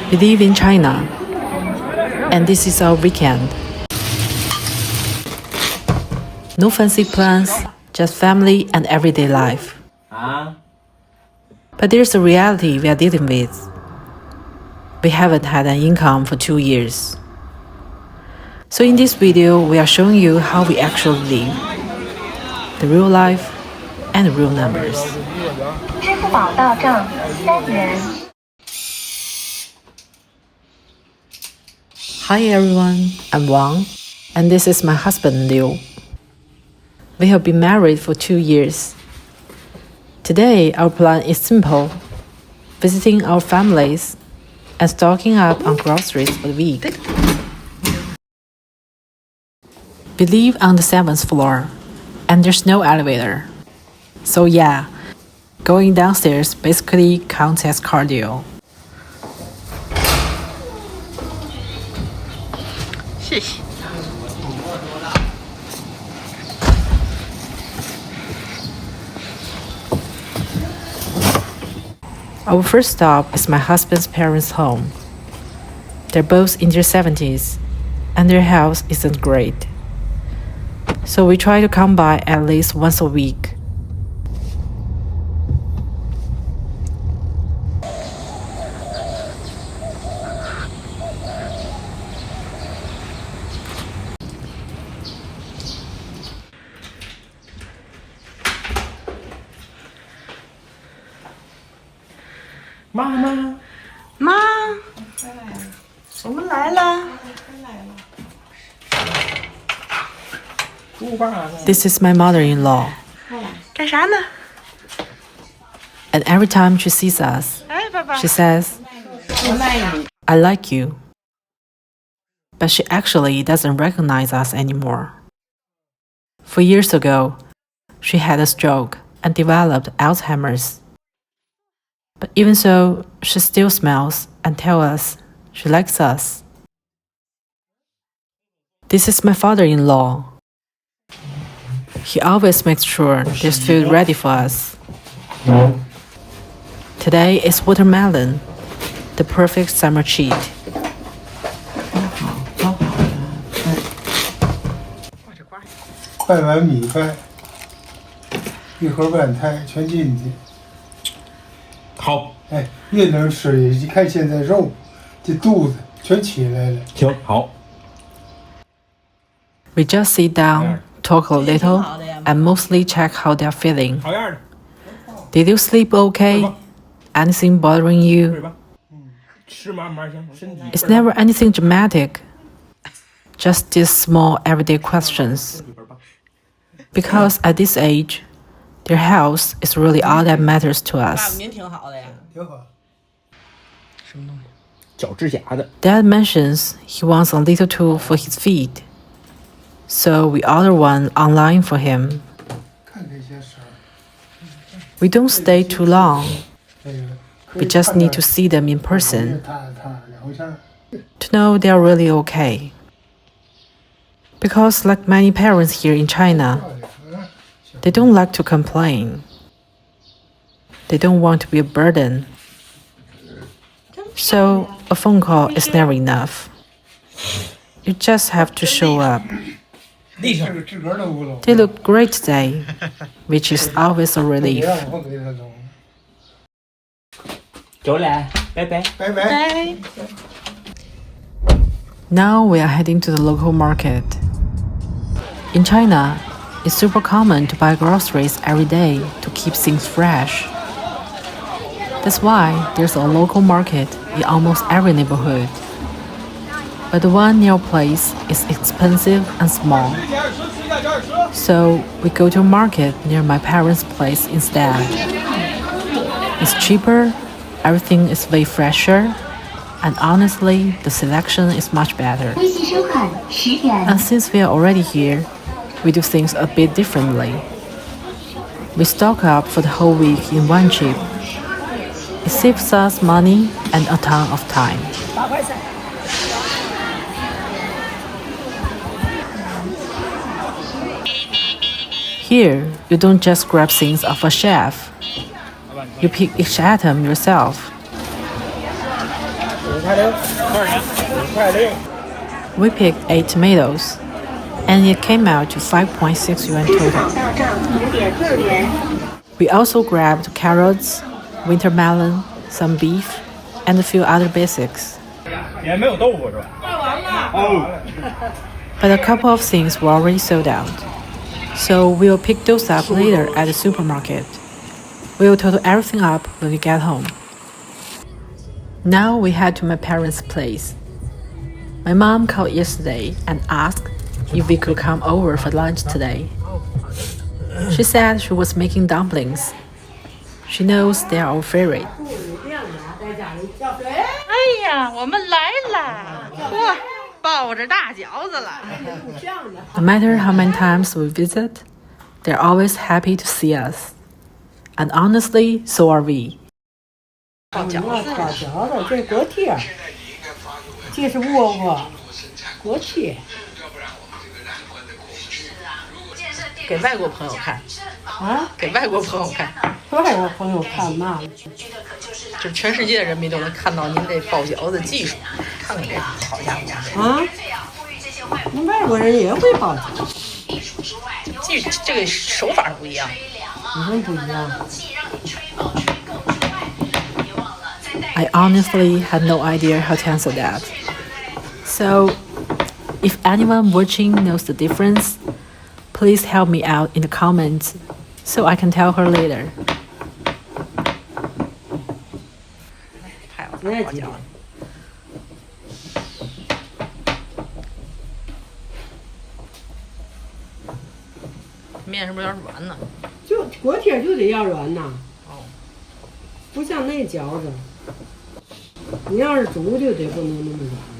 We live in China, and this is our weekend. No fancy plans, just family and everyday life. But there's a reality we are dealing with. We haven't had an income for 2 years. So in this video, we are showing you how we actually live. The real life and real numbers. 支付宝到账3元。 Hi everyone, I'm Wang, and this is my husband Liu. We have been married for 2 years. Today, our plan is simple: visiting our families and stocking up on groceries for the week. We live on the 7th floor, and there's no elevator. So yeah, going downstairs basically counts as cardio. 谢谢。 Our first stop is my husband's parents' home. They're both in their 70s, and their health isn't great. So we try to come by at least once a week. Mama, 妈，我们来了。 This is my mother-in-law. 干啥呢？ And every time she sees us, 哎，爸爸。 she says, I like you. But she actually doesn't recognize us anymore. 4 years ago, she had a stroke and developed Alzheimer's. But even so, she still smiles and tells us she likes us. This is my father-in-law. He always makes sure there's food ready for us. Today is watermelon, the perfect summer treat. 快碗米饭，1盒碗菜全进去。好，哎，越能吃，一看现在肉，这肚子全起来了。行，好。 We just sit down, talk a little, and mostly check how they're feeling. 好样的， Did you sleep okay? Anything bothering 对 you? 吧？吃嘛嘛香，身体。 It's never anything dramatic. Just these small everyday questions. Because at this age, their health is really all that matters to us. 您挺好的呀。挺好。什么东西？脚指甲的， Dad mentions he wants a little tool for his feet. So we order one online for him. 看这些事儿， We don't stay too long. 这个可 We 以 just 看 need 着 to see them in person 踏两下。 to know they are really okay. Because like many parents here in China, they don't like to complain. They don't want to be a burden. So a phone call is never enough. You just have to show up. 立上。这个自个儿都不弄， They look great today, which is always a 别 relief. 让我给他弄。走来，拜拜。拜拜。哎。 Now we are heading to the local market. In China, it's super common to buy groceries every day to keep things fresh. That's why there's a local market in almost every neighborhood. But the one near our place is expensive and small. So we go to a market near my parents' place instead. It's cheaper, everything is way fresher, and honestly, the selection is much better. 微信收看10元。 And since we are already here, we do things a bit differently. We stock up for the whole week in one trip. It saves us money and a ton of time. Here, you don't just grab things off a shelf. You pick each item yourself. We picked 8 tomatoes, and it came out to 5.6 yuan 宝 total. 到账5.4元。 We also grabbed carrots, winter melon, some beef, and a few other basics. 也没有豆腐是吧？But a couple of things were already sold out. So we'll pick those up later at the supermarket. We'll total everything up when we get home. Now we head to my parents' place. My mom called yesterday and asked if we could come over for lunch today. She said she was making dumplings. She knows they are our favorite. 哎呀，我们来啦！哇，抱着大饺子了。 No matter how many times we visit, they're always happy to see us. And honestly, so are we. 包饺子，包饺子，这锅贴，这是窝窝，锅贴。给外国朋友看，啊，给外国朋友看，外国朋友看嘛？就全世界的人民都能看到您这包饺子技术。看看这好家伙，啊，那外国人也会包饺子，这个手法不一样。你们不一样。 I honestly had no idea how to answer that. So, if anyone watching knows the difference, please help me out in the comments so I can tell her later. 太好那几包饺子。面是不是有点软呢？就锅贴就得要软呐。不像那饺子，你要是煮就得不能那么软。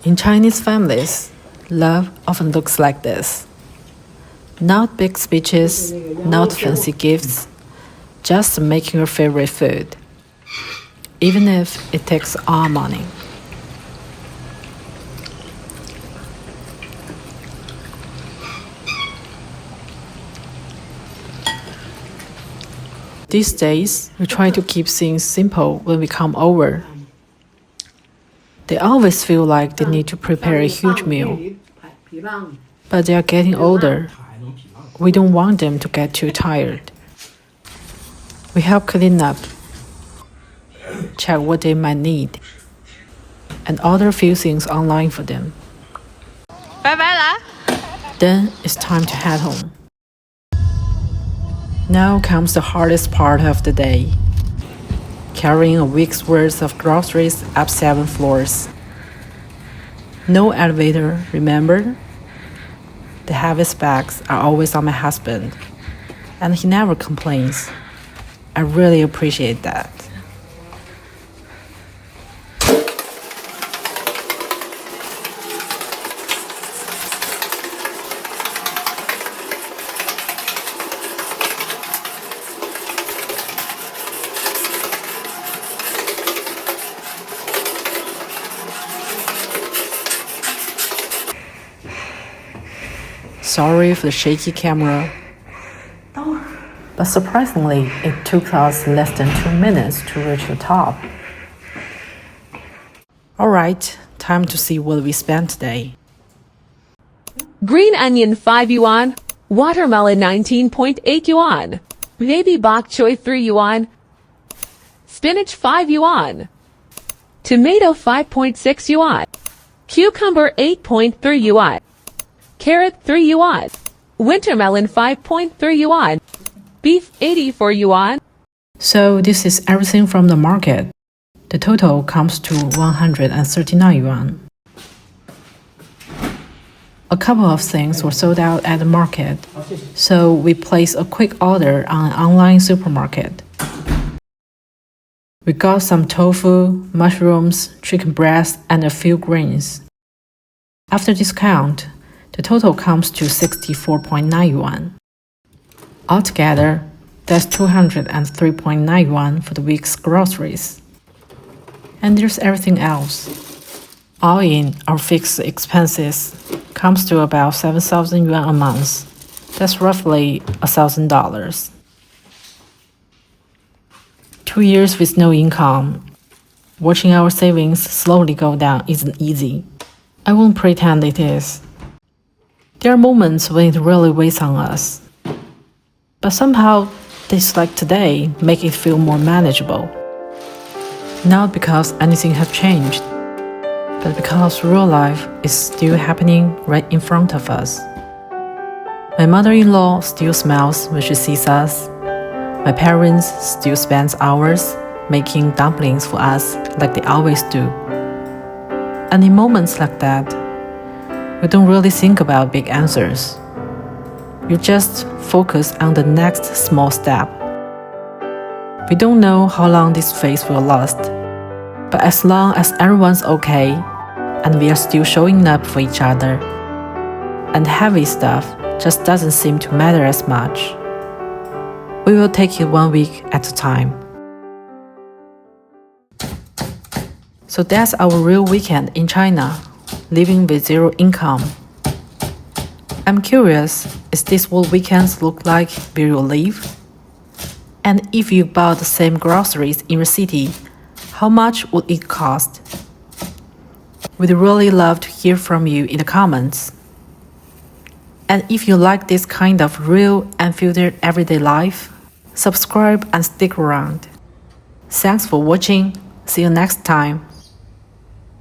In Chinese families, love often looks like this. Not big speeches, not fancy gifts, just making your favorite food, even if it takes all money. These days, we try to keep things simple when we come over. They always feel like they need to prepare a huge meal, but they are getting older. We don't want them to get too tired. We help clean up, check what they might need, and order a few things online for them. 拜拜啦！ Then it's time to head home. Now comes the hardest part of the day. Carrying a week's worth of groceries up 7 floors. No elevator, remember? The heaviest bags are always on my husband, and he never complains. I really appreciate that. Sorry for the shaky camera. But surprisingly, it took us less than 2 minutes to reach the top. Alright, time to see what we spent today. Green onion 5 yuan, watermelon 19.8 yuan, baby bok choy 3 yuan, spinach 5 yuan, tomato 5.6 yuan, cucumber 8.3 yuan, carrot 3 yuan, winter melon 5.3 yuan, beef 84 yuan. So this is everything from the market. The total comes to 139 yuan. A couple of things were sold out at the market, so we placed a quick order on an online supermarket. We got some tofu, mushrooms, chicken breast, and a few greens. After discount, The total comes to 64.9 yuan. Altogether, that's 203.9 yuan for the week's groceries. And there's everything else. All in, our fixed expenses comes to about 7,000 yuan a month. That's roughly $1,000. 2 years with no income. Watching our savings slowly go down isn't easy. I won't pretend it is. There are moments when it really weighs on us. But somehow, days like today make it feel more manageable. Not because anything has changed, but because real life is still happening right in front of us. My mother-in-law still smiles when she sees us. My parents still spend hours making dumplings for us like they always do. And in moments like that, we don't really think about big answers. You just focus on the next small step. We don't know how long this phase will last, but as long as everyone's okay and we are still showing up for each other, and heavy stuff just doesn't seem to matter as much, we will take it 1 week at a time. So that's our real weekend in China, living with zero income. I'm curious, is this what weekends look like where you live? And if you bought the same groceries in your city, how much would it cost? We'd really love to hear from you in the comments. And if you like this kind of real, unfiltered everyday life, subscribe and stick around. Thanks for watching. See you next time.